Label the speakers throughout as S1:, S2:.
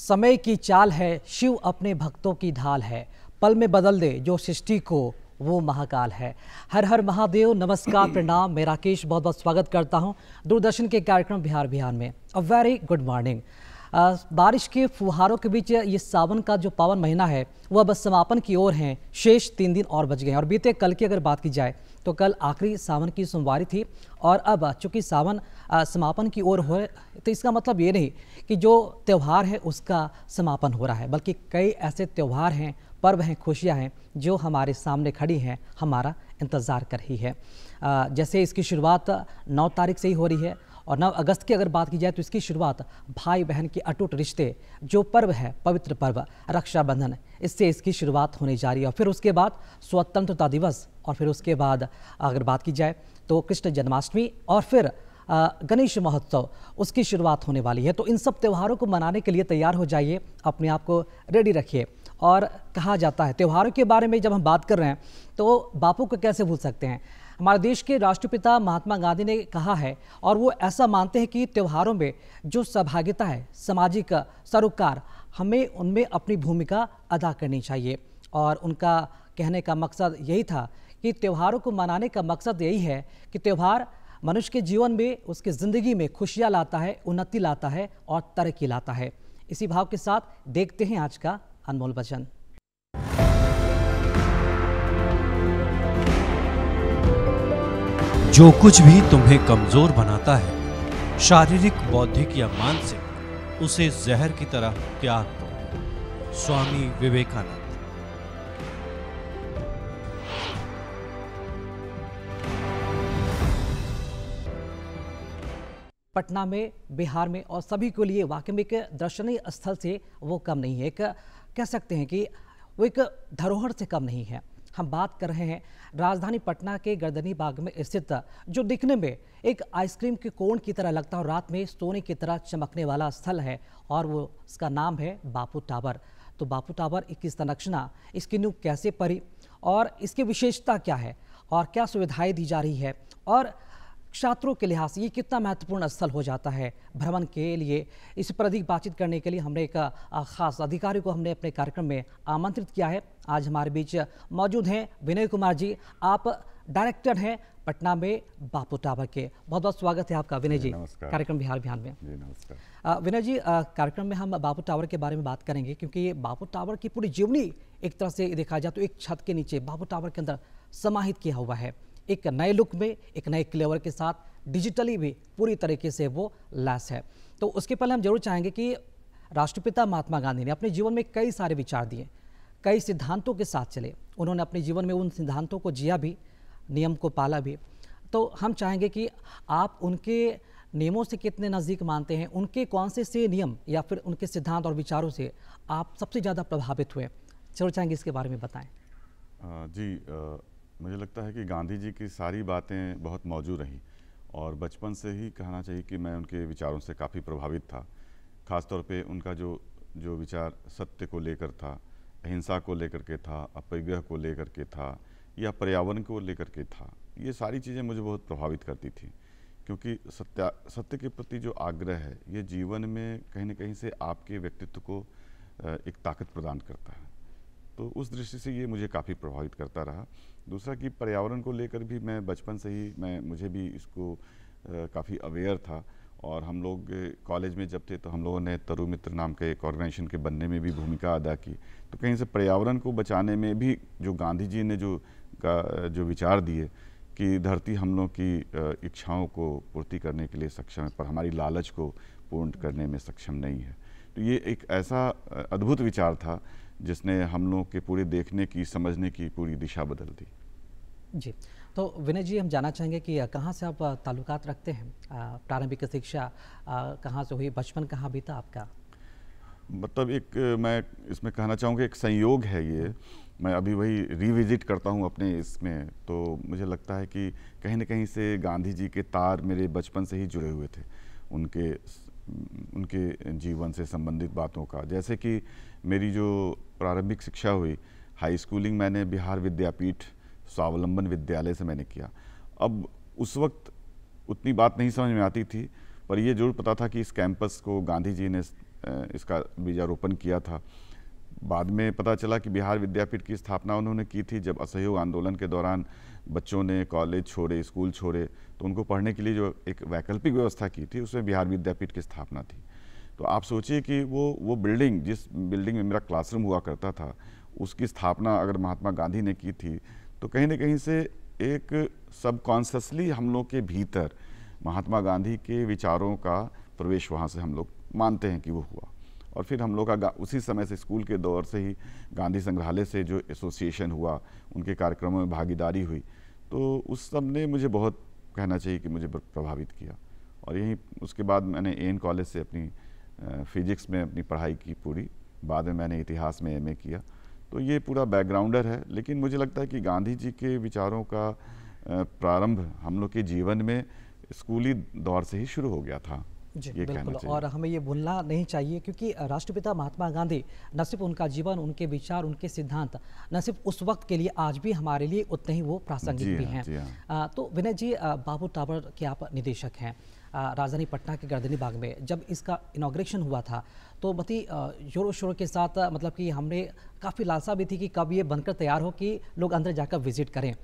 S1: समय की चाल है, शिव अपने भक्तों की ढाल है, पल में बदल दे जो सृष्टि को वो महाकाल है। हर हर महादेव, नमस्कार, प्रणाम। मैं राकेश बहुत बहुत स्वागत करता हूं दूरदर्शन के कार्यक्रम बिहार बिहार में। A very good morning. बारिश के फुहारों के बीच ये सावन का जो पावन महीना है वह बस समापन की ओर है। शेष 3 दिन और बच गए हैं और बीते कल की अगर बात की जाए तो कल आखिरी सावन की सोमवारी थी और अब चूंकि सावन समापन की ओर हो तो इसका मतलब ये नहीं कि जो त्यौहार है उसका समापन हो रहा है, बल्कि कई ऐसे त्यौहार हैं, पर्व हैं, खुशियां हैं जो हमारे सामने खड़ी हैं, हमारा इंतज़ार कर रही है। जैसे इसकी शुरुआत 9 तारीख से ही हो रही है और 9 अगस्त की अगर बात की जाए तो इसकी शुरुआत भाई बहन के अटूट रिश्ते जो पर्व है, पवित्र पर्व रक्षाबंधन, इससे इसकी शुरुआत होने जा रही है। और फिर उसके बाद स्वतंत्रता दिवस और फिर उसके बाद अगर बात की जाए तो कृष्ण जन्माष्टमी और फिर गणेश महोत्सव, उसकी शुरुआत होने वाली है। तो इन सब त्योहारों को मनाने के लिए तैयार हो जाइए, अपने आप को रेडी रखिए। और कहा जाता है त्योहारों के बारे में जब हम बात कर रहे हैं तो बापू को कैसे भूल सकते हैं। हमारे देश के राष्ट्रपिता महात्मा गांधी ने कहा है और वो ऐसा मानते हैं कि त्योहारों में जो सहभागिता है, सामाजिक सरोकार, हमें उनमें अपनी भूमिका अदा करनी चाहिए। और उनका कहने का मकसद यही था कि त्योहारों को मनाने का मकसद यही है कि त्यौहार मनुष्य के जीवन में, उसकी ज़िंदगी में खुशियाँ लाता है, उन्नति लाता है और तरक्की लाता है। इसी भाव के साथ देखते हैं आज का अनमोल वचन।
S2: जो कुछ भी तुम्हें कमजोर बनाता है, शारीरिक, बौद्धिक या मानसिक, उसे जहर की तरह त्याग दो। स्वामी विवेकानंद।
S1: पटना में, बिहार में और सभी के लिए वाकई में एक दर्शनीय स्थल से वो कम नहीं है। एक कह सकते हैं कि वो एक धरोहर से कम नहीं है। हम बात कर रहे हैं राजधानी पटना के गर्दनी बाग में स्थित, जो दिखने में एक आइसक्रीम के कोन की तरह लगता है और रात में सोने की तरह चमकने वाला स्थल है और वो उसका नाम है बापू टावर। तो बापू टावर की संरचना, इसकी नींव कैसे पड़ी और इसकी विशेषता क्या है और क्या सुविधाएं दी जा रही है और छात्रों के लिहाज से ये कितना महत्वपूर्ण स्थल हो जाता है भ्रमण के लिए, इस पर अधिक बातचीत करने के लिए हमने एक खास अधिकारी को हमने अपने कार्यक्रम में आमंत्रित किया है। आज हमारे बीच मौजूद हैं विनय कुमार जी। आप डायरेक्टर हैं पटना में बापू टावर के। बहुत बहुत स्वागत है आपका विनय जी कार्यक्रम बिहार बिहार में।
S3: जी नमस्कार।
S1: विनय जी, कार्यक्रम में हम बापू टावर के बारे में बात करेंगे क्योंकि ये बापू टावर की पूरी जीवनी एक तरह से देखा जाए तो एक छत के नीचे बापू टावर के अंदर समाहित किया हुआ है। एक नए लुक में, एक नए फ्लेवर के साथ, डिजिटली भी पूरी तरीके से वो लैस है। तो उसके पहले हम जरूर चाहेंगे कि राष्ट्रपिता महात्मा गांधी ने अपने जीवन में कई सारे विचार दिए, कई सिद्धांतों के साथ चले, उन्होंने अपने जीवन में उन सिद्धांतों को जिया भी, नियम को पाला भी। तो हम चाहेंगे कि आप उनके नियमों से कितने नज़दीक मानते हैं, उनके कौन से नियम या फिर उनके सिद्धांत और विचारों से आप सबसे ज़्यादा प्रभावित हुए, जरूर चाहेंगे इसके बारे में बताएँ।
S3: मुझे लगता है कि गांधी जी की सारी बातें बहुत मौजूद रहीं और बचपन से ही कहना चाहिए कि मैं उनके विचारों से काफ़ी प्रभावित था। ख़ासतौर पे उनका जो विचार सत्य को लेकर था, अहिंसा को लेकर के था, अपरिग्रह को लेकर के था या पर्यावरण को लेकर के था, ये सारी चीज़ें मुझे बहुत प्रभावित करती थी। क्योंकि सत्य के प्रति जो आग्रह है ये जीवन में कहीं न कहीं से आपके व्यक्तित्व को एक ताकत प्रदान करता है। तो उस दृष्टि से ये मुझे काफ़ी प्रभावित करता रहा। दूसरा कि पर्यावरण को लेकर भी मैं बचपन से ही मुझे भी इसको काफ़ी अवेयर था और हम लोग कॉलेज में जब थे तो हम लोगों ने तरु मित्र नाम के एक ऑर्गेनाइजेशन के बनने में भी भूमिका अदा की। तो कहीं से पर्यावरण को बचाने में भी जो गांधी जी ने जो विचार दिए कि धरती हम लोग की इच्छाओं को पूर्ति करने के लिए सक्षम है पर हमारी लालच को पूर्ण करने में सक्षम नहीं है। तो ये एक ऐसा अद्भुत विचार था जिसने हम लोग के पूरे देखने की, समझने की पूरी दिशा बदल दी।
S1: जी, तो विनय जी, हम जानना चाहेंगे कि कहाँ से आप ताल्लुकात रखते हैं, प्रारंभिक शिक्षा कहाँ से हुई, बचपन कहाँ बीता आपका?
S3: मतलब एक मैं इसमें कहना चाहूँगा एक संयोग है ये। मैं अभी वही रिविजिट करता हूँ अपने इसमें, तो मुझे लगता है कि कहीं न कहीं से गांधी जी के तार मेरे बचपन से ही जुड़े हुए थे उनके जीवन से संबंधित बातों का। जैसे कि मेरी जो प्रारंभिक शिक्षा हुई, हाई स्कूलिंग मैंने बिहार विद्यापीठ स्वावलंबन विद्यालय से मैंने किया। अब उस वक्त उतनी बात नहीं समझ में आती थी पर ये जरूर पता था कि इस कैंपस को गांधी जी ने इसका बीजारोपण किया था। बाद में पता चला कि बिहार विद्यापीठ की स्थापना उन्होंने की थी जब असहयोग आंदोलन के दौरान बच्चों ने कॉलेज छोड़े, स्कूल छोड़े, तो उनको पढ़ने के लिए जो एक वैकल्पिक व्यवस्था की थी उसमें बिहार विद्यापीठ की स्थापना थी। तो आप सोचिए कि वो बिल्डिंग, जिस बिल्डिंग में मेरा क्लासरूम हुआ करता था, उसकी स्थापना अगर महात्मा गांधी ने की थी, तो कहीं ना कहीं से एक सबकॉन्शियसली हम लोग के भीतर महात्मा गांधी के विचारों का प्रवेश वहाँ से हम लोग मानते हैं कि वो हुआ। और फिर हम लोग का उसी समय से स्कूल के दौर से ही गांधी संग्रहालय से जो एसोसिएशन हुआ, उनके कार्यक्रमों में भागीदारी हुई, तो उस सब ने मुझे बहुत, कहना चाहिए कि मुझे प्रभावित किया। और यहीं उसके बाद मैंने एन कॉलेज से अपनी फिजिक्स में अपनी पढ़ाई की पूरी, बाद में मैंने इतिहास में एमए किया। तो ये पूरा बैकग्राउंडर है। लेकिन मुझे लगता है कि गांधी जी के विचारों का प्रारंभ हम लोग के जीवन में स्कूली दौर से ही शुरू हो गया था।
S1: जी बिल्कुल, और हमें ये भूलना नहीं चाहिए क्योंकि राष्ट्रपिता महात्मा गांधी न सिर्फ उनका जीवन, उनके विचार, उनके सिद्धांत न सिर्फ उस वक्त के लिए, आज भी हमारे लिए उतने ही वो प्रासंगिक भी हैं। तो विनय जी, बाबू टावर के आप निदेशक हैं राजधानी पटना के गर्दनी बाग में। जब इसका इनॉग्रेशन हुआ था तो बहुत ही जोरों शोरों के साथ, मतलब कि हमने काफ़ी लालसा भी थी कि कब ये बनकर तैयार हो कि लोग अंदर जाकर विजिट करें।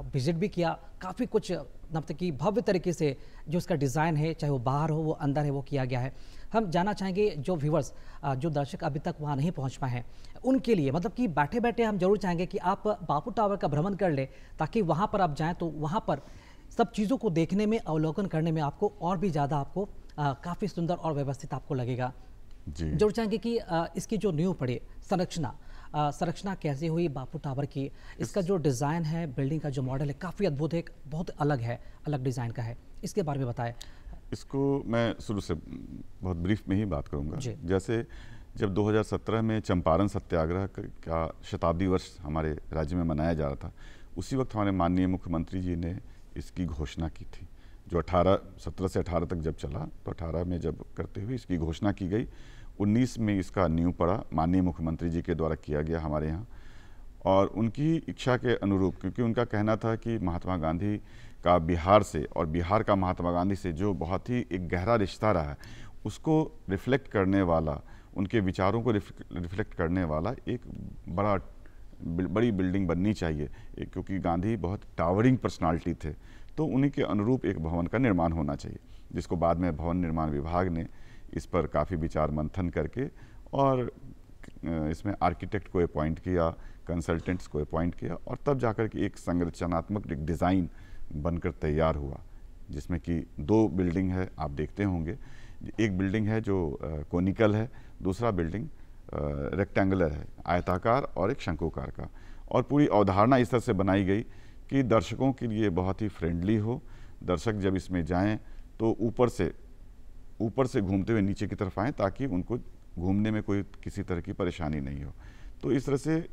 S1: विजिट भी किया, काफ़ी कुछ मतलब कि भव्य तरीके से जो इसका डिज़ाइन है, चाहे वो बाहर हो वो अंदर है, वो किया गया है। हम जानना चाहेंगे जो व्यूवर्स, जो दर्शक अभी तक वहाँ नहीं पहुँच पाए हैं, उनके लिए मतलब कि बैठे बैठे हम जरूर चाहेंगे कि आप बापू टावर का भ्रमण कर लें, ताकि वहाँ पर आप जाएँ तो वहाँ पर सब चीज़ों को देखने में, अवलोकन करने में आपको और भी ज़्यादा आपको काफ़ी सुंदर और व्यवस्थित आपको लगेगा। जरूर चाहेंगे कि इसकी जो नींव पड़ी, संरचना कैसे हुई बापू टावर की, इसका जो डिज़ाइन है, बिल्डिंग का जो मॉडल है, काफ़ी अद्भुत है, बहुत अलग है, अलग डिज़ाइन का है, इसके बारे में बताएं।
S3: इसको मैं शुरू से बहुत ब्रीफ में ही बात करूंगा। जैसे जब 2017 में चंपारण सत्याग्रह का शताब्दी वर्ष हमारे राज्य में मनाया जा रहा था, उसी वक्त हमारे माननीय मुख्यमंत्री जी ने इसकी घोषणा की थी, जो 17 से 18 तक जब चला, तो 18 में जब करते हुए इसकी घोषणा की गई, 19 में इसका नींव पड़ा, माननीय मुख्यमंत्री जी के द्वारा किया गया हमारे यहाँ। और उनकी इच्छा के अनुरूप, क्योंकि उनका कहना था कि महात्मा गांधी का बिहार से और बिहार का महात्मा गांधी से जो बहुत ही एक गहरा रिश्ता रहा है, उसको रिफ्लेक्ट करने वाला, उनके विचारों को रिफ्लेक्ट करने वाला एक बड़ी बिल्डिंग बननी चाहिए, क्योंकि गांधी बहुत टावरिंग पर्सनालिटी थे। तो उन्हीं के अनुरूप एक भवन का निर्माण होना चाहिए, जिसको बाद में भवन निर्माण विभाग ने इस पर काफ़ी विचार मंथन करके और इसमें आर्किटेक्ट को अपॉइंट किया, कंसल्टेंट्स को अपॉइंट किया, और तब जाकर के एक संरचनात्मक डिज़ाइन बनकर तैयार हुआ, जिसमें कि 2 बिल्डिंग है, आप देखते होंगे। एक बिल्डिंग है जो कोनिकल है, दूसरा बिल्डिंग रेक्टेंगुलर है, आयताकार, और एक शंकुकार का। और पूरी अवधारणा इस तरह से बनाई गई कि दर्शकों के लिए बहुत ही फ्रेंडली हो। दर्शक जब इसमें जाएं तो ऊपर से घूमते हुए नीचे की तरफ आएँ, ताकि उनको घूमने में कोई किसी तरह की परेशानी नहीं हो। तो इस तरह से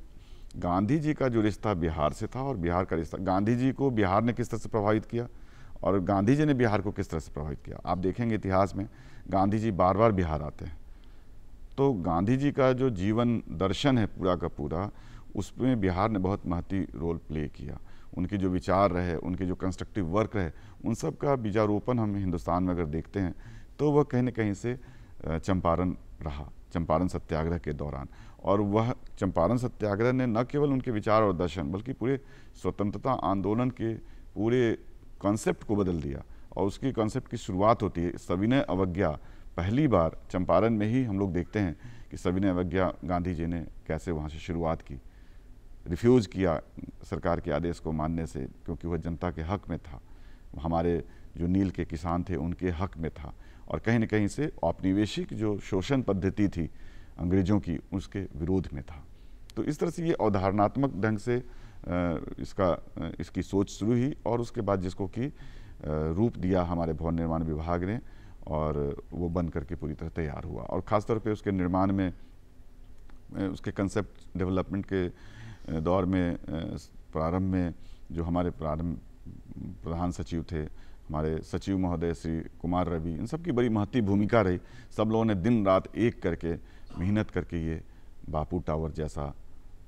S3: गांधी जी का जो रिश्ता बिहार से था, और बिहार का रिश्ता, गांधी जी को बिहार ने किस तरह से प्रभावित किया और गांधी जी ने बिहार को किस तरह से प्रभावित किया। आप देखेंगे इतिहास में गांधी जी बार बार बिहार आते हैं। तो गांधी जी का जो जीवन दर्शन है पूरा का पूरा, उसमें बिहार ने बहुत महत्वपूर्ण रोल प्ले किया। उनके जो विचार रहे, उनके जो कंस्ट्रक्टिव वर्क रहे, उन सब का बीजारोपण हम हिंदुस्तान में अगर देखते हैं तो वह कहीं न कहीं से चंपारण रहा, चंपारण सत्याग्रह के दौरान। और वह चंपारण सत्याग्रह ने न केवल उनके विचार और दर्शन, बल्कि पूरे स्वतंत्रता आंदोलन के पूरे कॉन्सेप्ट को बदल दिया। और उसकी कॉन्सेप्ट की शुरुआत होती है सविनय अवज्ञा। पहली बार चंपारण में ही हम लोग देखते हैं कि सविनय अवज्ञा गांधी जी ने कैसे वहाँ से शुरुआत की, रिफ्यूज़ किया सरकार के आदेश को मानने से, क्योंकि वह जनता के हक में था, हमारे जो नील के किसान थे उनके हक में था, और कहीं न कहीं से औपनिवेशिक जो शोषण पद्धति थी अंग्रेज़ों की, उसके विरोध में था। तो इस तरह से ये अवधारणात्मक ढंग से इसकी सोच शुरू हुई, और उसके बाद जिसको कि रूप दिया हमारे भवन निर्माण विभाग ने, और वो बन करके पूरी तरह तैयार हुआ। और ख़ासतौर पे उसके निर्माण में, उसके कंसेप्ट डेवलपमेंट के दौर में, प्रारंभ में जो हमारे प्रधान सचिव थे, हमारे सचिव महोदय श्री कुमार रवि, इन सब की बड़ी महत्वपूर्ण भूमिका रही। सब लोगों ने दिन रात एक करके मेहनत करके ये बापू टावर जैसा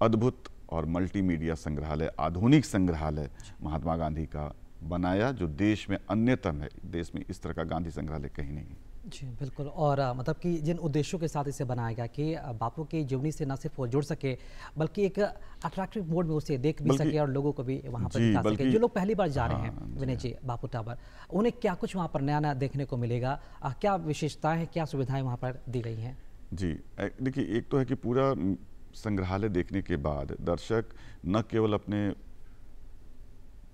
S3: अद्भुत और मल्टीमीडिया संग्रहालय, आधुनिक संग्रहालय महात्मा गांधी का बनाया, जो देश में अन्यतम है। देश में इस तरह का गांधी संग्रहालय कहीं नहीं है।
S1: जी बिल्कुल। और मतलब कि जिन उद्देश्यों के साथ इसे बनाया गया कि बापू की जीवनी से न सिर्फ वो जुड़ सके, बल्कि एक अट्रैक्टिव मोड में उसे देख भी
S3: बल्कि
S1: सके और लोगों को भी वहाँ पर
S3: जी,
S1: दिखा सके।
S3: बल्कि
S1: जो लोग पहली बार जा रहे
S3: हाँ,
S1: हैं
S3: जी
S1: विनय
S3: हाँ।
S1: जी बापू टावर, उन्हें क्या कुछ वहाँ पर नया-नया देखने को मिलेगा? क्या विशेषताएँ हैं, क्या सुविधाएँ वहाँ पर दी गई हैं?
S3: जी, देखिए एक तो है कि पूरा संग्रहालय देखने के बाद दर्शक न केवल अपने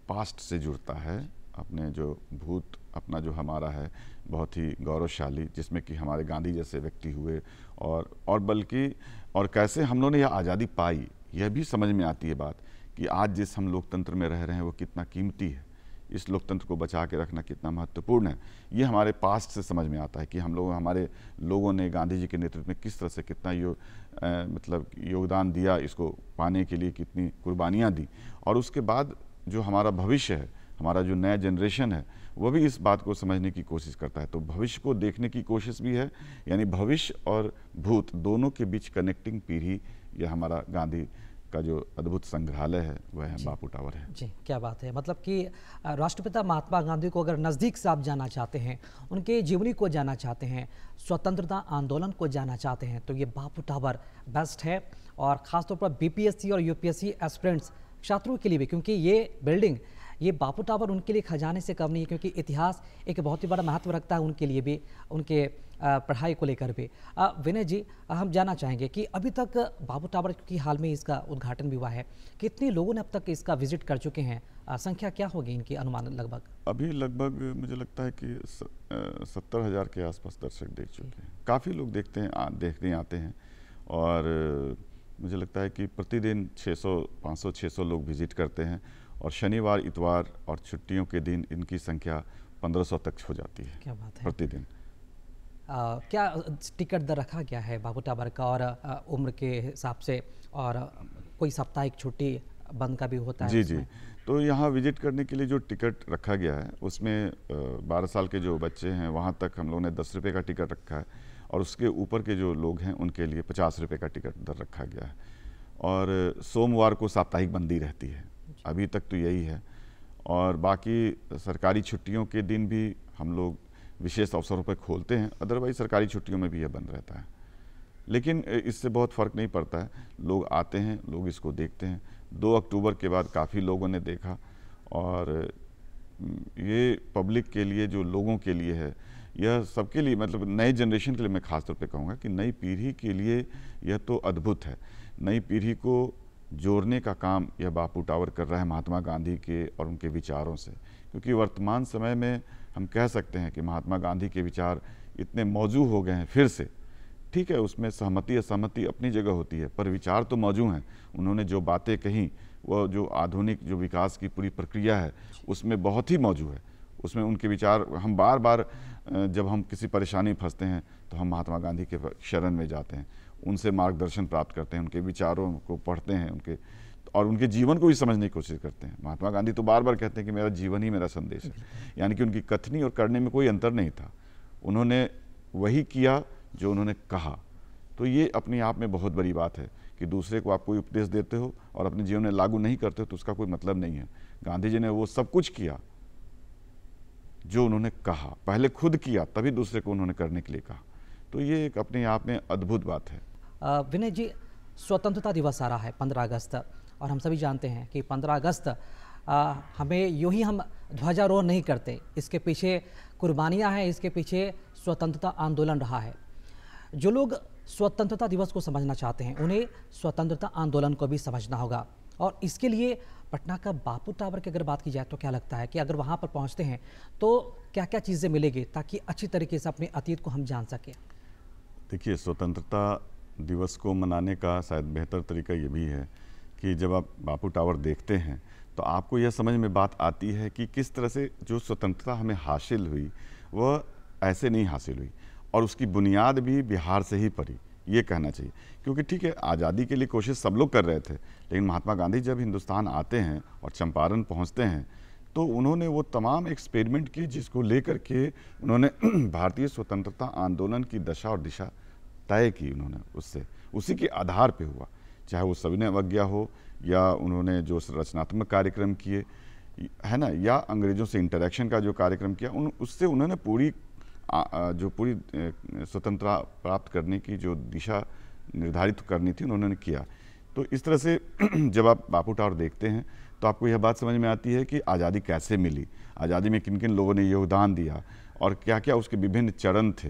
S3: पास्ट से जुड़ता है, अपने जो भूत अपना जो हमारा है बहुत ही गौरवशाली, जिसमें कि हमारे गांधी जैसे व्यक्ति हुए, और बल्कि और कैसे हम लोगों ने यह आज़ादी पाई, यह भी समझ में आती है बात कि आज जिस हम लोकतंत्र में रह रहे हैं वो कितना कीमती है, इस लोकतंत्र को बचा के रखना कितना महत्वपूर्ण है। ये हमारे पास्ट से समझ में आता है कि हम लोग हमारे लोगों ने गांधी जी के नेतृत्व में किस तरह से कितना मतलब योगदान दिया, इसको पाने के लिए कितनी कुर्बानियाँ दी, और उसके बाद जो हमारा भविष्य है, हमारा जो नया जनरेशन है, वो भी इस बात को समझने की कोशिश करता है। तो भविष्य को देखने की कोशिश भी है, यानी भविष्य और भूत दोनों के बीच कनेक्टिंग पीढ़ी, यह हमारा गांधी का जो अद्भुत संग्रहालय है वह है बापू टावर है।
S1: जी, क्या बात है। मतलब कि राष्ट्रपिता महात्मा गांधी को अगर नज़दीक से आप जानना चाहते हैं, उनके जीवनी को जानना चाहते हैं, स्वतंत्रता आंदोलन को जानना चाहते हैं, तो ये बापू टावर बेस्ट है। और ख़ासतौर पर बीपीएससी और यूपीएससी एस्पिरेंट्स छात्रों के लिए भी, क्योंकि ये बिल्डिंग, ये बापू टावर उनके लिए खजाने से कम नहीं है, क्योंकि इतिहास एक बहुत ही बड़ा महत्व रखता है उनके लिए भी, उनके पढ़ाई को लेकर भी। विनय जी, हम जानना चाहेंगे कि अभी तक बापू टावर, क्योंकि हाल में इसका उद्घाटन भी हुआ है, कितने लोगों ने अब तक इसका विजिट कर चुके हैं? संख्या क्या होगी इनकी अनुमान लगभग?
S3: अभी लगभग मुझे लगता है कि 70,000 के आसपास दर्शक देख चुके हैं। काफ़ी लोग देखते हैं, देखने आते हैं, और मुझे लगता है कि प्रतिदिन 500-600 लोग विजिट करते हैं, और शनिवार, इतवार और छुट्टियों के दिन इनकी संख्या 1500 तक हो जाती है।
S1: क्या बात है।
S3: प्रतिदिन।
S1: क्या टिकट दर रखा गया है बापू टावर का, और उम्र के हिसाब से, और कोई साप्ताहिक छुट्टी बंद का भी होता है?
S3: जी जी, तो यहाँ विजिट करने के लिए जो टिकट रखा गया है उसमें 12 साल के जो बच्चे हैं वहाँ तक हम लोगों ने 10 रुपये का टिकट रखा है, और उसके ऊपर के जो लोग हैं उनके लिए 50 रुपये का टिकट दर रखा गया है। और सोमवार को साप्ताहिक बंदी रहती है, अभी तक तो यही है। और बाकी सरकारी छुट्टियों के दिन भी हम लोग विशेष अवसरों पर खोलते हैं, अदरवाइज सरकारी छुट्टियों में भी यह बंद रहता है। लेकिन इससे बहुत फ़र्क नहीं पड़ता है, लोग आते हैं, लोग इसको देखते हैं। 2 अक्टूबर के बाद काफ़ी लोगों ने देखा, और ये पब्लिक के लिए, जो लोगों के लिए है, यह सबके लिए, मतलब नए जनरेशन के लिए मैं ख़ास तौर पे कहूँगा कि नई पीढ़ी के लिए यह तो अद्भुत है। नई पीढ़ी को जोड़ने का काम यह बापू टावर कर रहा है महात्मा गांधी के और उनके विचारों से, क्योंकि वर्तमान समय में हम कह सकते हैं कि महात्मा गांधी के विचार इतने मौजूद हो गए हैं फिर से। ठीक है, उसमें सहमति असहमति अपनी जगह होती है, पर विचार तो मौजूद हैं। उन्होंने जो बातें कही, वो जो आधुनिक जो विकास की पूरी प्रक्रिया है उसमें बहुत ही मौजूद है। उसमें उनके विचार, हम बार बार जब हम किसी परेशानी में फंसते हैं तो हम महात्मा गांधी के शरण में जाते हैं, उनसे मार्गदर्शन प्राप्त करते हैं, उनके विचारों को पढ़ते हैं, और उनके जीवन को भी समझने की कोशिश करते हैं। महात्मा गांधी तो बार बार कहते हैं कि मेरा जीवन ही मेरा संदेश है, यानी कि उनकी कथनी और करने में कोई अंतर नहीं था। उन्होंने वही किया जो उन्होंने कहा। तो ये अपने आप में बहुत बड़ी बात है कि दूसरे को आप कोई उपदेश देते हो और अपने जीवन में लागू नहीं करते हो तो उसका कोई मतलब नहीं है। गांधी जी ने वो सब कुछ किया जो उन्होंने कहा, पहले खुद किया तभी दूसरे को उन्होंने करने के लिए कहा। तो ये एक अपने आप में अद्भुत बात है।
S1: विनय जी, स्वतंत्रता दिवस आ रहा है 15 अगस्त, और हम सभी जानते हैं कि 15 अगस्त हमें यूं ही हम ध्वजारोहण नहीं करते, इसके पीछे कुर्बानियां हैं, इसके पीछे स्वतंत्रता आंदोलन रहा है। जो लोग स्वतंत्रता दिवस को समझना चाहते हैं उन्हें स्वतंत्रता आंदोलन को भी समझना होगा, और इसके लिए पटना का बापू टावर की अगर बात की जाए तो क्या लगता है कि अगर वहाँ पर पहुँचते हैं तो क्या क्या चीज़ें मिलेगी ताकि अच्छी तरीके से अपने अतीत को हम जान सकें?
S3: देखिए, स्वतंत्रता दिवस को मनाने का शायद बेहतर तरीका ये भी है कि जब आप बापू टावर देखते हैं तो आपको यह समझ में बात आती है कि किस तरह से जो स्वतंत्रता हमें हासिल हुई वह ऐसे नहीं हासिल हुई, और उसकी बुनियाद भी बिहार से ही पड़ी, ये कहना चाहिए। क्योंकि ठीक है, आज़ादी के लिए कोशिश सब लोग कर रहे थे, लेकिन महात्मा गांधी जब हिंदुस्तान आते हैं और चंपारण पहुंचते हैं तो उन्होंने वो तमाम एक्सपेरिमेंट किए जिसको लेकर के उन्होंने भारतीय स्वतंत्रता आंदोलन की दशा और दिशा तय की। उन्होंने उससे उसी के आधार पे हुआ, चाहे वो सविनय अवज्ञा हो या उन्होंने जो रचनात्मक कार्यक्रम किए है ना, या अंग्रेज़ों से इंटरेक्शन का जो कार्यक्रम किया, उससे उन्होंने पूरी जो पूरी स्वतंत्रता प्राप्त करने की जो दिशा निर्धारित करनी थी उन्होंने किया। तो इस तरह से जब आप बापू टावर देखते हैं तो आपको यह बात समझ में आती है कि आज़ादी कैसे मिली, आज़ादी में किन किन लोगों ने योगदान दिया और क्या क्या उसके विभिन्न चरण थे।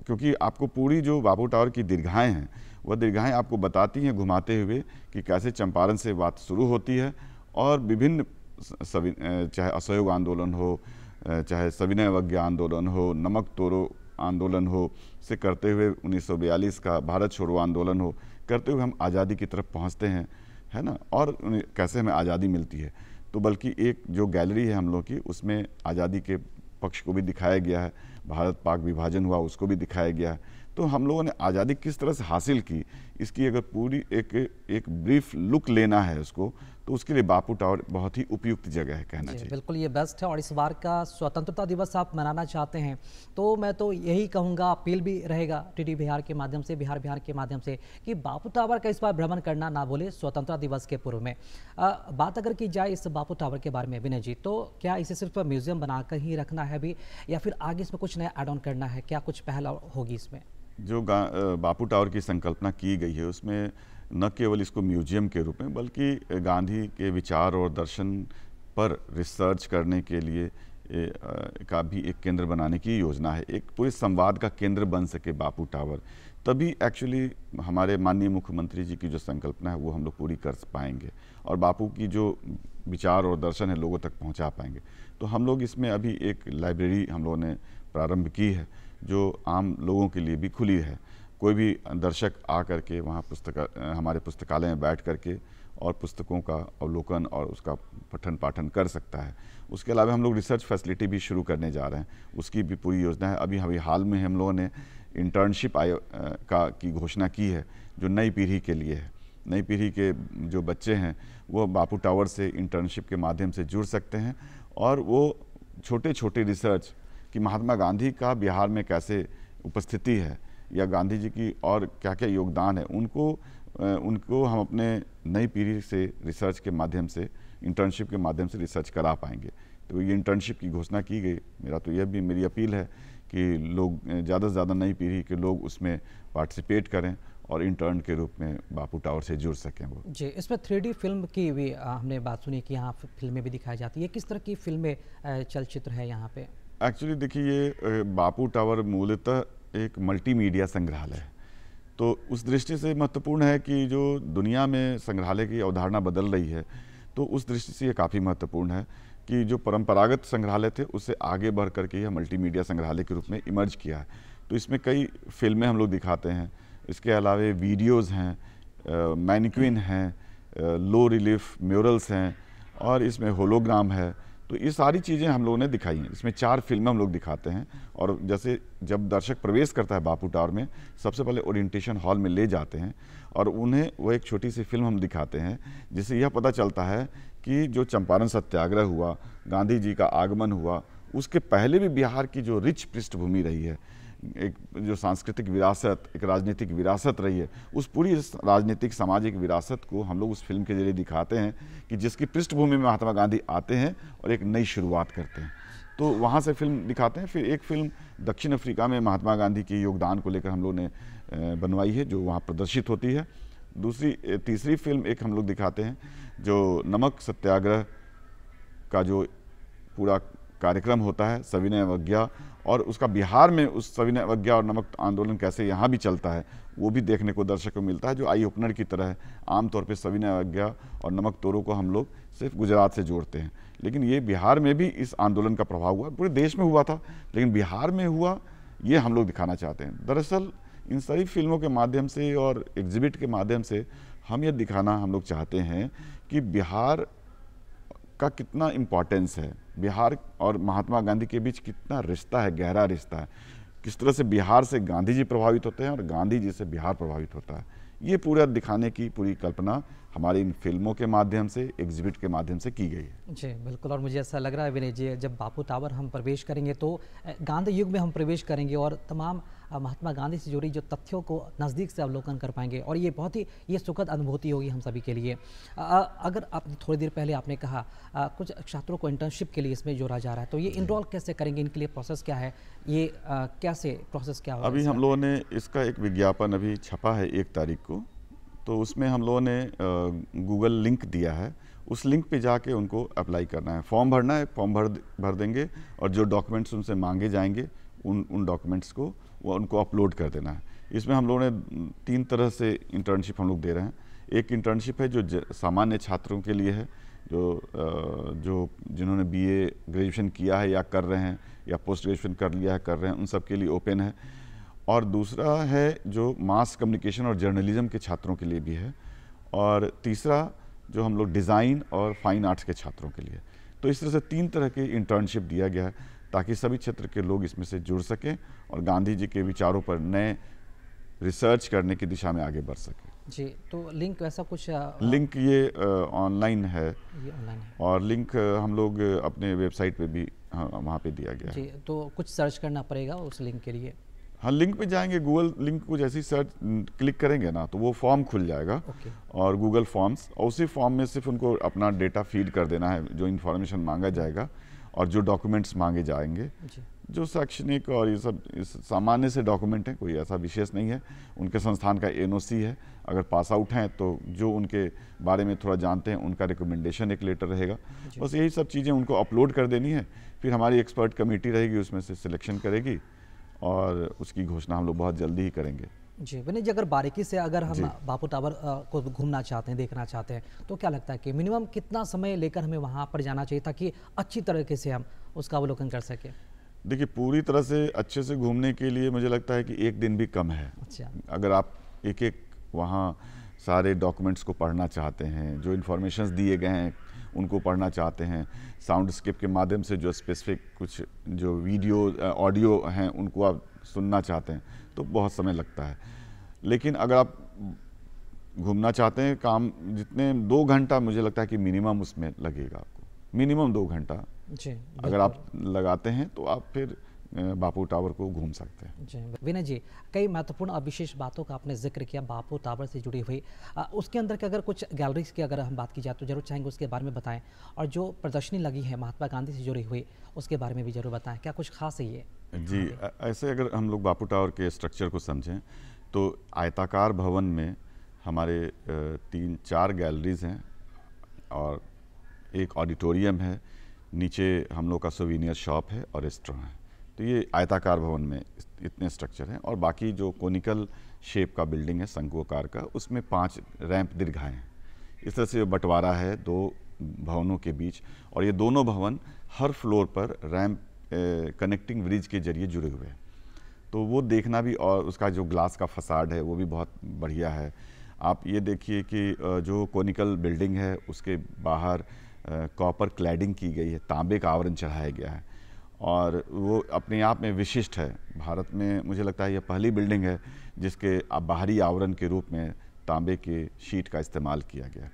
S3: क्योंकि आपको पूरी जो बापू टावर की दीर्घाएँ हैं वह दीर्घाएँ आपको बताती हैं घुमाते हुए कि कैसे चंपारण से बात शुरू होती है और विभिन्न चाहे असहयोग आंदोलन हो, चाहे सविनय अवज्ञा आंदोलन हो, नमक तोड़ो आंदोलन हो, से करते हुए 1942 का भारत छोड़ो आंदोलन हो, करते हुए हम आज़ादी की तरफ पहुंचते हैं, है ना। और कैसे हमें आज़ादी मिलती है। तो बल्कि एक जो गैलरी है हम लोग की उसमें आज़ादी के पक्ष को भी दिखाया गया है, भारत पाक विभाजन हुआ उसको भी दिखाया गया है। तो हम लोगों ने आज़ादी किस तरह से हासिल की इसकी अगर पूरी एक ब्रीफ लुक लेना है उसको, तो उसके लिए बापू टावर बहुत ही उपयुक्त जगह है कहना चाहिए।
S1: बिल्कुल ये बेस्ट है। और इस बार का स्वतंत्रता दिवस आप मनाना चाहते हैं तो मैं तो यही कहूँगा, अपील भी रहेगा टीटी बिहार के माध्यम से, बिहार के माध्यम से, कि बापू टावर का इस बार भ्रमण करना ना बोले स्वतंत्रता दिवस के पूर्व में। बात अगर की जाए इस बापू टावर के बारे में विनय जी, तो क्या इसे सिर्फ म्यूजियम बनाकर ही रखना है अभी, या फिर आगे इसमें कुछ नया ऐड ऑन करना है, क्या कुछ पहल होगी इसमें?
S3: जो बापू टावर की संकल्पना की गई है उसमें न केवल इसको म्यूजियम के रूप में बल्कि गांधी के विचार और दर्शन पर रिसर्च करने के लिए का भी एक केंद्र बनाने की योजना है। एक पूरे संवाद का केंद्र बन सके बापू टावर, तभी एक्चुअली हमारे माननीय मुख्यमंत्री जी की जो संकल्पना है वो हम लोग पूरी कर पाएंगे और बापू की जो विचार और दर्शन है लोगों तक पहुंचा पाएंगे। तो हम लोग इसमें अभी एक लाइब्रेरी हम लोगों ने प्रारंभ की है जो आम लोगों के लिए भी खुली है। कोई भी दर्शक आ करके वहाँ हमारे पुस्तकालय में बैठ करके और पुस्तकों का अवलोकन और उसका पठन पाठन कर सकता है। उसके अलावा हम लोग रिसर्च फैसिलिटी भी शुरू करने जा रहे हैं, उसकी भी पूरी योजना है। अभी हाल में हम लोगों ने इंटर्नशिप की घोषणा की है जो नई पीढ़ी के लिए है। नई पीढ़ी के जो बच्चे हैं वो बापू टावर से इंटर्नशिप के माध्यम से जुड़ सकते हैं और वो छोटे छोटे रिसर्च कि महात्मा गांधी का बिहार में कैसे उपस्थिति है या गांधी जी की और क्या क्या योगदान है उनको हम अपने नई पीढ़ी से रिसर्च के माध्यम से, इंटर्नशिप के माध्यम से रिसर्च करा पाएंगे। तो ये इंटर्नशिप की घोषणा की गई। मेरी अपील है कि लोग ज़्यादा से ज़्यादा नई पीढ़ी के लोग उसमें पार्टिसिपेट करें और इंटर्न के रूप में बापू टावर से जुड़ सकें वो
S1: जी। इसमें 3D फिल्म की भी हमने बात सुनी कि यहाँ फिल्में भी दिखाई जाती है, किस तरह की फिल्में चलचित्र है यहाँ पे?
S3: एक्चुअली देखिए ये बापू टावर मूलतः एक मल्टीमीडिया संग्रहालय है, तो उस दृष्टि से महत्वपूर्ण है कि जो दुनिया में संग्रहालय की अवधारणा बदल रही है तो उस दृष्टि से ये काफ़ी महत्वपूर्ण है कि जो परंपरागत संग्रहालय थे उससे आगे बढ़ करके यह मल्टीमीडिया संग्रहालय के रूप में इमर्ज किया है। तो इसमें कई फिल्में हम लोग दिखाते हैं, इसके अलावा वीडियोज़ हैं, मैनिक्विन हैं, लो रिलीफ म्यूरल्स हैं और इसमें होलोग्राम है। तो ये सारी चीज़ें हम लोगों ने दिखाई हैं। इसमें 4 फिल्में हम लोग दिखाते हैं और जैसे जब दर्शक प्रवेश करता है बापू टावर में सबसे पहले ओरिएंटेशन हॉल में ले जाते हैं और उन्हें वो एक छोटी सी फिल्म हम दिखाते हैं जिससे यह पता चलता है कि जो चंपारण सत्याग्रह हुआ, गांधी जी का आगमन हुआ, उसके पहले भी बिहार की जो रिच पृष्ठभूमि रही है, एक जो सांस्कृतिक विरासत, एक राजनीतिक विरासत रही है, उस पूरी राजनीतिक सामाजिक विरासत को हम लोग उस फिल्म के जरिए दिखाते हैं कि जिसकी पृष्ठभूमि में महात्मा गांधी आते हैं और एक नई शुरुआत करते हैं। तो वहाँ से फिल्म दिखाते हैं। फिर एक फिल्म दक्षिण अफ्रीका में महात्मा गांधी के योगदान को लेकर हम लोग ने बनवाई है जो वहाँ प्रदर्शित होती है। तीसरी फिल्म एक हम लोग दिखाते हैं जो नमक सत्याग्रह का जो पूरा कार्यक्रम होता है, सविनय अवज्ञा, और उसका बिहार में उस सविनय अवज्ञा और नमक आंदोलन कैसे यहाँ भी चलता है वो भी देखने को दर्शक को मिलता है, जो आई ओपनर की तरह है। आमतौर पे सविनय अवज्ञा और नमक तोड़ो को हम लोग सिर्फ गुजरात से जोड़ते हैं, लेकिन ये बिहार में भी इस आंदोलन का प्रभाव हुआ, पूरे देश में हुआ था लेकिन बिहार में हुआ, ये हम लोग दिखाना चाहते हैं। दरअसल इन सभी फिल्मों के माध्यम से और एग्जिबिट के माध्यम से हम ये दिखाना हम लोग चाहते हैं कि बिहार का कितना इम्पोर्टेंस है, बिहार और महात्मा गांधी के बीच कितना रिश्ता है, गहरा रिश्ता है, किस तरह से बिहार से गांधी जी प्रभावित होते हैं और गांधी जी से बिहार प्रभावित होता है। ये पूरा दिखाने की पूरी कल्पना हमारी इन फिल्मों के माध्यम से, एग्जिबिट के माध्यम से की गई है।
S1: जी बिल्कुल, और मुझे ऐसा लग रहा है विनय जी, जब बापू टावर हम प्रवेश करेंगे तो गांधी युग में हम प्रवेश करेंगे और तमाम महात्मा गांधी से जुड़ी जो तथ्यों को नज़दीक से अवलोकन कर पाएंगे और ये बहुत ही ये सुखद अनुभूति होगी हम सभी के लिए। अगर आप थोड़ी देर पहले आपने कहा कुछ छात्रों को इंटर्नशिप के लिए इसमें जोड़ा जा रहा है, तो ये इनरोल कैसे करेंगे, इनके लिए प्रोसेस क्या है, ये कैसे प्रोसेस क्या होगा?
S3: अभी हम लोगों ने इसका एक विज्ञापन अभी छपा है 1 तारीख को, तो उसमें हम लोगों ने गूगल लिंक दिया है, उस लिंक पे जाके उनको अप्लाई करना है, फॉर्म भरना है, फॉर्म भर देंगे और जो डॉक्यूमेंट्स उनसे मांगे जाएंगे उन डॉक्यूमेंट्स को वो उनको अपलोड कर देना है। इसमें हम लोगों ने 3 तरह से इंटर्नशिप हम लोग दे रहे हैं। एक इंटर्नशिप है जो सामान्य छात्रों के लिए है, जो जिन्होंने BA ग्रेजुएशन किया है या कर रहे हैं या पोस्ट ग्रेजुएशन कर लिया है, कर रहे हैं, उन सब के लिए ओपन है। और दूसरा है जो मास कम्युनिकेशन और जर्नलिज्म के छात्रों के लिए भी है, और तीसरा जो हम लोग डिज़ाइन और फाइन आर्ट्स के छात्रों के लिए। तो इस तरह से 3 तरह की इंटर्नशिप दिया गया है ताकि सभी क्षेत्र के लोग इसमें से जुड़ सकें और गांधी जी के विचारों पर नए रिसर्च करने की दिशा में आगे बढ़ सकें।
S1: जी, तो लिंक वैसा कुछ
S3: लिंक ये ऑनलाइन है,
S1: ये ऑनलाइन है
S3: और लिंक हम लोग अपने वेबसाइट पे भी वहाँ पे दिया गया है।
S1: जी, तो कुछ सर्च करना पड़ेगा उस लिंक के लिए?
S3: हाँ, लिंक पे जाएंगे, गूगल लिंक को जैसे ही सर्च क्लिक करेंगे ना तो वो फॉर्म खुल जाएगा। और गूगल फॉर्म्स, और उसी फॉर्म में सिर्फ उनको अपना डेटा फीड कर देना है, जो इन्फॉर्मेशन मांगा जाएगा और जो डॉक्यूमेंट्स मांगे जाएंगे, जो शैक्षणिक और ये सब सामान्य से डॉक्यूमेंट हैं, कोई ऐसा विशेष नहीं है। उनके संस्थान का NOC है, अगर पास आउट हैं तो जो उनके बारे में थोड़ा जानते हैं उनका रिकमेंडेशन एक लेटर रहेगा। बस यही सब चीज़ें उनको अपलोड कर देनी है, फिर हमारी एक्सपर्ट कमेटी रहेगी, उसमें से सिलेक्शन करेगी और उसकी घोषणा हम लोग बहुत जल्दी ही करेंगे।
S1: जी विनय जी, अगर बारीकी से अगर हम बापू टावर को घूमना चाहते हैं, देखना चाहते हैं, तो क्या लगता है कि मिनिमम कितना समय लेकर हमें वहाँ पर जाना चाहिए ताकि अच्छी तरीके से हम उसका अवलोकन कर सकें? देखिए,
S3: पूरी तरह से अच्छे से घूमने के लिए मुझे लगता है कि 1 दिन भी कम है।
S1: अच्छा,
S3: अगर आप एक वहाँ सारे डॉक्यूमेंट्स को पढ़ना चाहते हैं, जो इन्फॉर्मेशंस दिए गए हैं उनको पढ़ना चाहते हैं, साउंड स्केप के माध्यम से जो स्पेसिफिक कुछ जो वीडियो ऑडियो हैं उनको आप सुनना चाहते हैं, तो बहुत समय लगता है। लेकिन अगर आप घूमना चाहते हैं, काम जितने 2 घंटा मुझे लगता है कि मिनिमम उसमें लगेगा आपको, मिनिमम 2 घंटा
S1: जी
S3: अगर आप लगाते हैं तो आप फिर बापू टावर को घूम सकते हैं।
S1: जी विनय जी, कई महत्वपूर्ण और विशेष बातों का आपने जिक्र किया बापू टावर से जुड़ी हुई। उसके अंदर के अगर कुछ गैलरीज की अगर हम बात की जाए तो जरूर चाहेंगे उसके बारे में बताएं, और जो प्रदर्शनी लगी है महात्मा गांधी से जुड़ी हुई उसके बारे में भी जरूर बताएं, क्या कुछ खास है ये?
S3: जी, ऐसे अगर हम लोग बापू टावर के स्ट्रक्चर को समझें तो आयताकार भवन में हमारे 3-4 गैलरीज हैं और एक ऑडिटोरियम है, नीचे हम लोग का सोवीनियर शॉप है और रेस्टोरेंट है। तो ये आयताकार भवन में इतने स्ट्रक्चर हैं, और बाकी जो कोनिकल शेप का बिल्डिंग है, शंकुआकार का, उसमें 5 रैंप दीर्घाएँ हैं। इस तरह से बंटवारा है 2 भवनों के बीच, और ये दोनों भवन हर फ्लोर पर रैंप कनेक्टिंग ब्रिज के जरिए जुड़े हुए हैं। तो वो देखना भी, और उसका जो ग्लास का फसाड है वो भी बहुत बढ़िया है। आप ये देखिए कि जो कोनिकल बिल्डिंग है उसके बाहर कॉपर क्लैडिंग की गई है, तांबे का आवरण चढ़ाया गया है, और वो अपने आप में विशिष्ट है। भारत में मुझे लगता है ये पहली बिल्डिंग है जिसके बाहरी आवरण के रूप में तांबे के शीट का इस्तेमाल किया गया।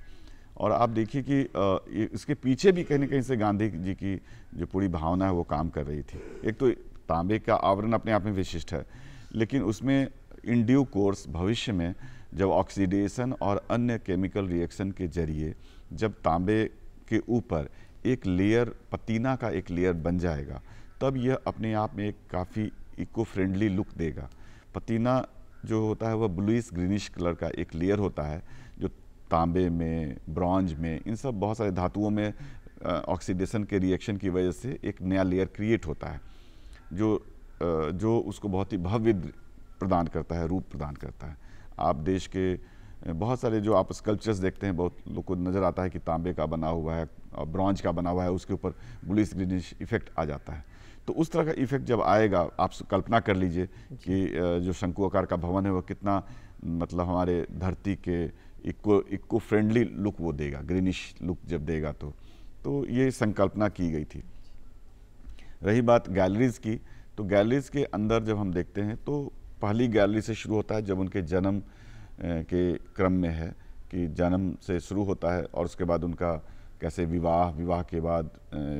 S3: और आप देखिए कि इसके पीछे भी कहीं न कहीं से गांधी जी की जो पूरी भावना है वो काम कर रही थी। एक तो तांबे का आवरण अपने आप में विशिष्ट है, लेकिन उसमें इन ड्यू कोर्स भविष्य में जब ऑक्सीडेशन और अन्य केमिकल रिएक्शन के जरिए जब तांबे के ऊपर एक लेयर, पतीना का एक लेयर बन जाएगा, तब यह अपने आप में एक काफ़ी इको फ्रेंडली लुक देगा। पतीना जो होता है वह ब्लूइश ग्रीनिश कलर का एक लेयर होता है, जो तांबे में, ब्रॉन्ज में, इन सब बहुत सारे धातुओं में ऑक्सीडेशन के रिएक्शन की वजह से एक नया लेयर क्रिएट होता है, जो उसको बहुत ही भव्य प्रदान करता है, रूप प्रदान करता है। आप देश के बहुत सारे जो आप स्कल्पचर्स देखते हैं, बहुत लोग को नज़र आता है कि तांबे का बना हुआ है और ब्रॉन्ज का बना हुआ है, उसके ऊपर ब्लूइश ग्रीनिश इफेक्ट आ जाता है। तो उस तरह का इफेक्ट जब आएगा, आप कल्पना कर लीजिए कि जो शंकु आकार का भवन है वो कितना, मतलब हमारे धरती के इको फ्रेंडली लुक वो देगा, ग्रीनिश लुक जब देगा तो ये संकल्पना की गई थी। रही बात गैलरीज़ की, तो गैलरीज़ के अंदर जब हम देखते हैं तो पहली गैलरी से शुरू होता है जब उनके जन्म के क्रम में है, कि जन्म से शुरू होता है और उसके बाद उनका कैसे विवाह के बाद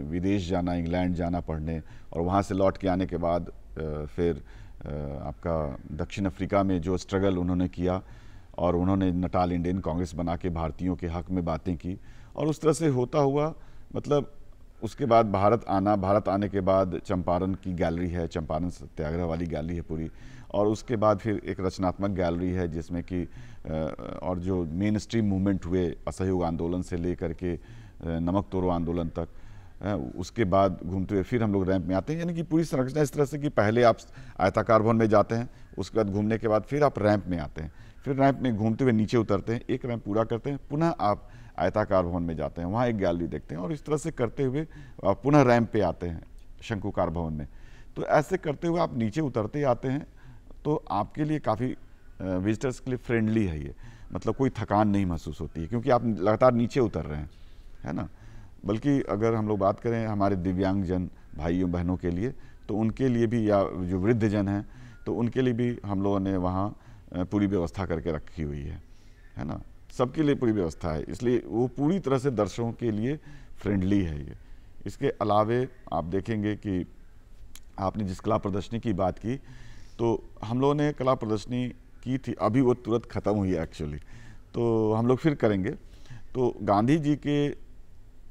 S3: विदेश जाना, इंग्लैंड जाना पढ़ने, और वहाँ से लौट के आने के बाद फिर आपका दक्षिण अफ्रीका में जो स्ट्रगल उन्होंने किया, और उन्होंने नटाल इंडियन कांग्रेस बना के भारतीयों के हक में बातें की, और उस तरह से होता हुआ मतलब उसके बाद भारत आने के बाद चंपारण की गैलरी है, चंपारण सत्याग्रह वाली गैलरी है पूरी, और उसके बाद फिर एक रचनात्मक गैलरी है जिसमें कि और जो मेन स्ट्रीम मूवमेंट हुए असहयोग आंदोलन से लेकर के नमक तोड़ो आंदोलन तक, उसके बाद घूमते हुए फिर हम लोग रैंप में आते हैं। यानी कि पूरी संरचना इस तरह से कि पहले आप आयताकार भवन में जाते हैं, उसके बाद घूमने के बाद फिर आप रैंप में आते हैं, फिर रैंप में घूमते हुए नीचे उतरते हैं, एक रैंप पूरा करते हैं, पुनः आप आयताकार भवन में जाते हैं, वहाँ एक गैलरी देखते हैं, और इस तरह से करते हुए आप पुनः रैंप पे आते हैं शंकुकार भवन में। तो ऐसे करते हुए आप नीचे उतरते आते हैं, तो आपके लिए काफ़ी विजिटर्स के लिए फ्रेंडली है ये, मतलब कोई थकान नहीं महसूस होती है क्योंकि आप लगातार नीचे उतर रहे हैं, है ना। बल्कि अगर हम लोग बात करें हमारे दिव्यांगजन भाइयों बहनों के लिए, तो उनके लिए भी, या जो वृद्धजन हैं तो उनके लिए भी हम लोगों ने वहाँ पूरी व्यवस्था करके रखी हुई है ना। सबके लिए पूरी व्यवस्था है, इसलिए वो पूरी तरह से दर्शकों के लिए फ्रेंडली है ये। इसके अलावे आप देखेंगे कि आपने जिस कला प्रदर्शनी की बात की, तो हम लोगों ने कला प्रदर्शनी की थी, अभी वो तुरंत ख़त्म हुई है एक्चुअली, तो हम लोग फिर करेंगे। तो गांधी जी के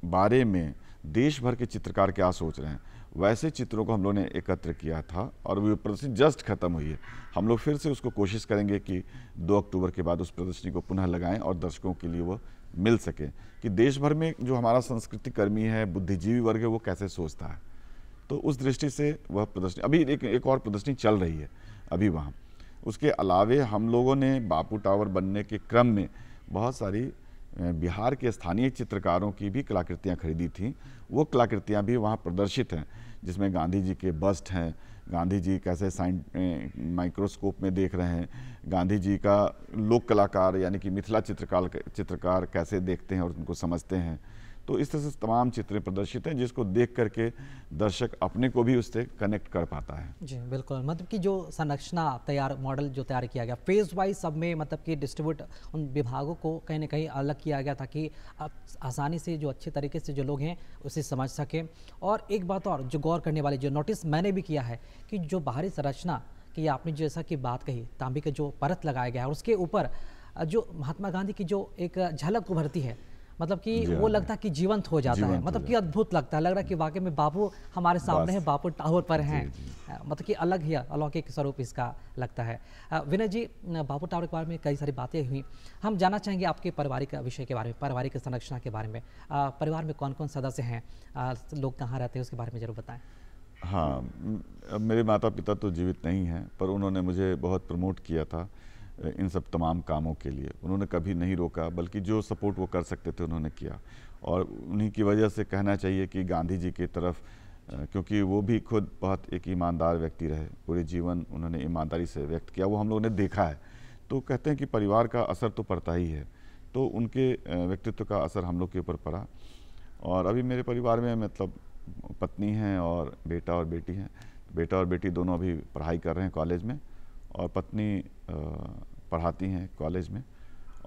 S3: बारे में देश भर के चित्रकार क्या सोच रहे हैं, वैसे चित्रों को हम लोगों ने एकत्र किया था, और वो प्रदर्शनी जस्ट खत्म हुई है। हम लोग फिर से उसको कोशिश करेंगे कि 2 अक्टूबर के बाद उस प्रदर्शनी को पुनः लगाएं और दर्शकों के लिए वो मिल सके कि देश भर में जो हमारा संस्कृति कर्मी है, बुद्धिजीवी वर्ग है, वो कैसे सोचता है। तो उस दृष्टि से वह प्रदर्शनी, अभी एक और प्रदर्शनी चल रही है अभी वहाँ। उसके अलावे हम लोगों ने बापू टावर बनने के क्रम में बहुत सारी बिहार के स्थानीय चित्रकारों की भी कलाकृतियाँ खरीदी थीं, वो कलाकृतियाँ भी वहाँ प्रदर्शित हैं, जिसमें गांधी जी के बस्ट हैं, गांधी जी कैसे माइक्रोस्कोप में देख रहे हैं, गांधी जी का लोक कलाकार यानी कि मिथिला चित्रकार कैसे देखते हैं और उनको समझते हैं। तो इस तरह से तमाम चित्रें प्रदर्शित हैं जिसको देख करके दर्शक अपने को भी उससे कनेक्ट कर पाता है।
S1: जी बिल्कुल, मतलब कि जो संरचना तैयार, मॉडल जो तैयार किया गया फेज वाइज सब में, मतलब कि डिस्ट्रीब्यूट उन विभागों को कहीं ना कहीं अलग किया गया ताकि आसानी से जो अच्छे तरीके से जो लोग हैं उसे समझ सकें। और एक बात और जो गौर करने वाली, जो नोटिस मैंने भी किया है कि जो बाहरी संरचना की आपने जैसा कि बात कही, तांबे का जो परत लगाया गया है और उसके ऊपर जो महात्मा गांधी की जो एक झलक उभरती है, मतलब कि वो लगता है कि जीवंत हो जाता है, मतलब कि अद्भुत लगता है, लग रहा है कि वाकई में बापू हमारे सामने है, बापू टावर पर हैं। मतलब कि अलग ही अलौकिक स्वरूप इसका लगता है। विनय जी, बापू टावर के बारे में कई सारी बातें हुई, हम जानना चाहेंगे आपके पारिवारिक विषय के बारे में, पारिवारिक संरचना के बारे में। परिवार में कौन कौन सदस्य हैं, लोग कहाँ रहते हैं, उसके बारे में जरूर बताएं।
S3: हाँ, मेरे माता पिता तो जीवित नहीं हैं, पर उन्होंने मुझे बहुत प्रमोट किया था इन सब तमाम कामों के लिए। उन्होंने कभी नहीं रोका, बल्कि जो सपोर्ट वो कर सकते थे उन्होंने किया, और उन्हीं की वजह से कहना चाहिए कि गांधी जी की तरफ, क्योंकि वो भी खुद बहुत एक ईमानदार व्यक्ति रहे, पूरे जीवन उन्होंने ईमानदारी से व्यक्त किया, वो हम लोगों ने देखा है। तो कहते हैं कि परिवार का असर तो पड़ता ही है, तो उनके व्यक्तित्व का असर हम लोग के ऊपर पड़ा। और अभी मेरे परिवार में मतलब पत्नी हैं और बेटा और बेटी हैं। बेटा और बेटी दोनों अभी पढ़ाई कर रहे हैं कॉलेज में, और पत्नी पढ़ाती हैं कॉलेज में,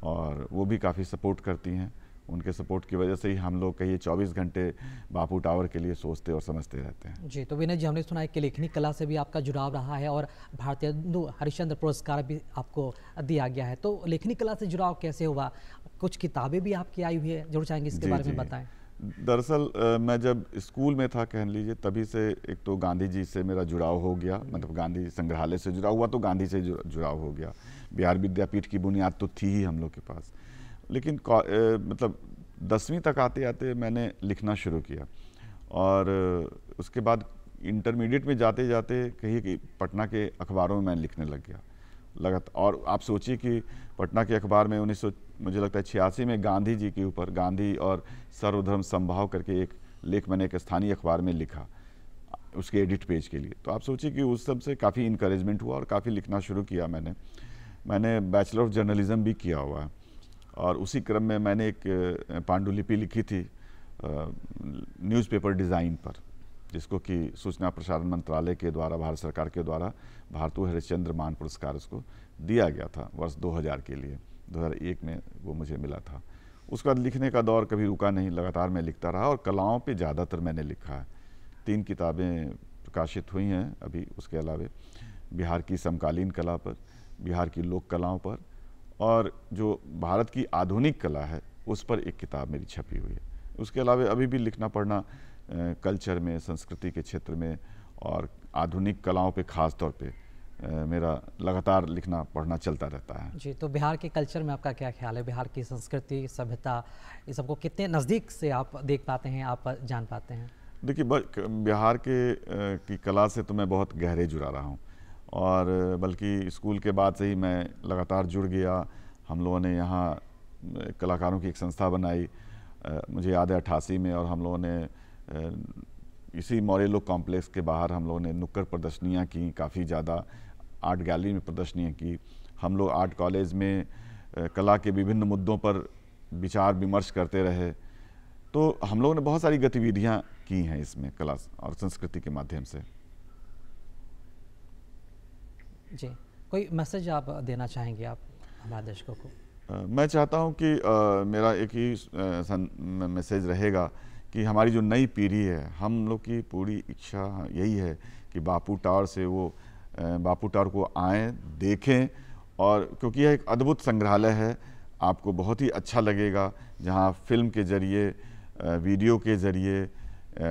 S3: और वो भी काफ़ी सपोर्ट करती हैं। उनके सपोर्ट की वजह से ही हम लोग कहिए 24 घंटे बापू टावर के लिए सोचते और समझते रहते हैं।
S1: जी, तो विनय जी, हमने सुना है कि लेखनी कला से भी आपका जुड़ाव रहा है और भारतीय हरिश्चंद्र पुरस्कार भी आपको दिया गया है, तो लेखनी कला से जुड़ाव कैसे हुआ? कुछ किताबें भी आपकी आई हुई है, जरूर चाहेंगे इसके बारे में बताएं।
S3: दरअसल मैं जब स्कूल में था, कह लीजिए, तभी से एक तो गांधी जी से मेरा जुड़ाव हो गया, मतलब गांधी संग्रहालय से जुड़ा हुआ तो गांधी से जुड़ाव हो गया। बिहार विद्यापीठ की बुनियाद तो थी ही हम लोग के पास, लेकिन मतलब 10वीं तक आते आते मैंने लिखना शुरू किया, और उसके बाद इंटरमीडिएट में जाते जाते कहीं कि पटना के अखबारों में मैं लिखने लग गया लगातार। और आप सोचिए कि पटना के अखबार में मुझे लगता है 86 में गांधी जी के ऊपर, गांधी और सर्वधर्म संभाव करके एक लेख मैंने एक स्थानीय अखबार में लिखा उसके एडिट पेज के लिए। तो आप सोचिए कि उस सब से काफ़ी इंकरेजमेंट हुआ और काफ़ी लिखना शुरू किया मैंने बैचलर ऑफ जर्नलिज्म भी किया हुआ है, और उसी क्रम में मैंने एक पांडुलिपि लिखी थी न्यूज़पेपर डिज़ाइन पर, जिसको कि सूचना प्रसारण मंत्रालय के द्वारा, भारत सरकार के द्वारा भारतू हरिश्चंद्र मान पुरस्कार उसको दिया गया था वर्ष 2000 के लिए, 2001 में वो मुझे मिला था। उसके बाद लिखने का दौर कभी रुका नहीं, लगातार मैं लिखता रहा और कलाओं पे ज़्यादातर मैंने लिखा है। 3 किताबें प्रकाशित हुई हैं अभी। उसके अलावा बिहार की समकालीन कला पर, बिहार की लोक कलाओं पर, और जो भारत की आधुनिक कला है उस पर एक किताब मेरी छपी हुई है। उसके अलावा अभी भी लिखना पढ़ना कल्चर में, संस्कृति के क्षेत्र में और आधुनिक कलाओं पे ख़ास तौर पे मेरा लगातार लिखना पढ़ना चलता रहता है।
S1: जी, तो बिहार के कल्चर में आपका क्या ख्याल है? बिहार की संस्कृति, सभ्यता, ये सबको कितने नज़दीक से आप देख पाते हैं, आप जान पाते हैं?
S3: देखिए, बिहार की कला से तो मैं बहुत गहरे जुड़ा रहा हूँ, और बल्कि स्कूल के बाद से ही मैं लगातार जुड़ गया। हम लोगों ने यहाँ कलाकारों की एक संस्था बनाई, मुझे याद है 88 में, और हम लोगों ने इसी मॉरेलो कॉम्प्लेक्स के बाहर हम लोगों ने नुक्कड़ प्रदर्शनियाँ की, काफ़ी ज़्यादा आर्ट गैलरी में प्रदर्शनियाँ की। हम लोग आर्ट कॉलेज में कला के विभिन्न मुद्दों पर विचार विमर्श करते रहे। तो हम लोगों ने बहुत सारी गतिविधियाँ की हैं इसमें, कला और संस्कृति के माध्यम से।
S1: जी, कोई मैसेज आप देना चाहेंगे आप हमारे दर्शकों को?
S3: मैं चाहता हूं कि मेरा एक ही मैसेज रहेगा कि हमारी जो नई पीढ़ी है, हम लोग की पूरी इच्छा यही है कि बापू टावर से वो बापू टावर को आएँ, देखें, और क्योंकि यह एक अद्भुत संग्रहालय है, आपको बहुत ही अच्छा लगेगा, जहां फिल्म के ज़रिए, वीडियो के ज़रिए,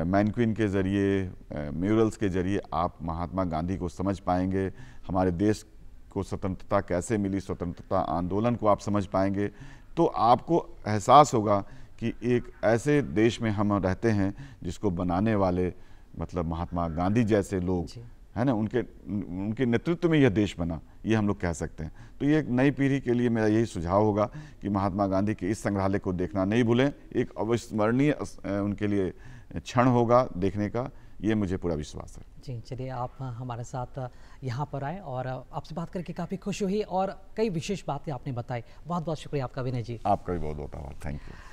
S3: मैनक्विन के ज़रिए, म्यूरल्स के ज़रिए आप महात्मा गांधी को समझ पाएंगे, हमारे देश को स्वतंत्रता कैसे मिली, स्वतंत्रता आंदोलन को आप समझ पाएंगे। तो आपको एहसास होगा कि एक ऐसे देश में हम रहते हैं जिसको बनाने वाले मतलब महात्मा गांधी जैसे लोग, है ना, उनके नेतृत्व में यह देश बना, ये हम लोग कह सकते हैं। तो ये एक नई पीढ़ी के लिए मेरा यही सुझाव होगा कि महात्मा गांधी के इस संग्रहालय को देखना नहीं भूलें। एक अविस्मरणीय उनके लिए क्षण होगा देखने का, ये मुझे पूरा विश्वास है।
S1: जी, चलिए, आप हमारे साथ यहाँ पर आए और आपसे बात करके काफ़ी खुशी हुई और कई विशेष बातें आपने बताई। बहुत बहुत शुक्रिया आपका विनय जी।
S3: आपका भी बहुत बहुत आभार। Thank you.